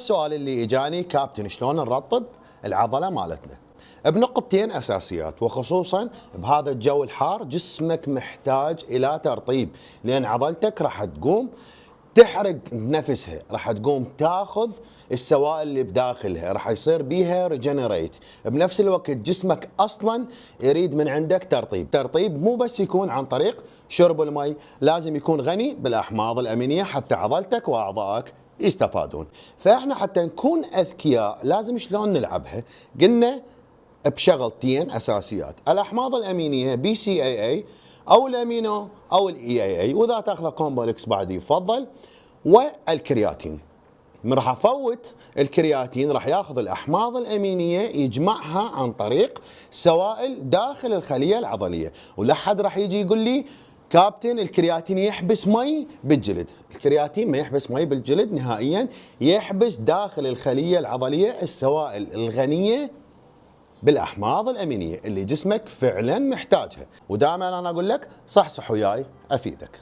السؤال اللي اجاني كابتن شلون نرطب العضله مالتنا بنقطتين اساسيات، وخصوصا بهذا الجو الحار جسمك محتاج الى ترطيب، لان عضلتك راح تقوم تحرق نفسها، راح تقوم تاخذ السوائل اللي بداخلها، راح يصير بيها ريجنريت. بنفس الوقت جسمك اصلا يريد من عندك ترطيب مو بس يكون عن طريق شرب المي، لازم يكون غني بالاحماض الامينيه حتى عضلتك واعضائك يستفادون. فاحنا حتى نكون اذكياء لازم شلون نلعبها؟ قلنا بشغلتين اساسيات، الاحماض الامينيه بي سي اي اي او الامينو او الاي اي اي، واذا تاخذ كومبلكس بعد يفضل، والكرياتين. من راح افوت الكرياتين راح ياخذ الاحماض الامينيه يجمعها عن طريق سوائل داخل الخليه العضليه، ولا حد راح يجي يقول لي كابتن الكرياتين يحبس مي بالجلد. الكرياتين ما يحبس مي بالجلد نهائيا، يحبس داخل الخليه العضليه السوائل الغنيه بالاحماض الامينيه اللي جسمك فعلا محتاجها. ودائما انا اقول لك صحصح وياي افيدك.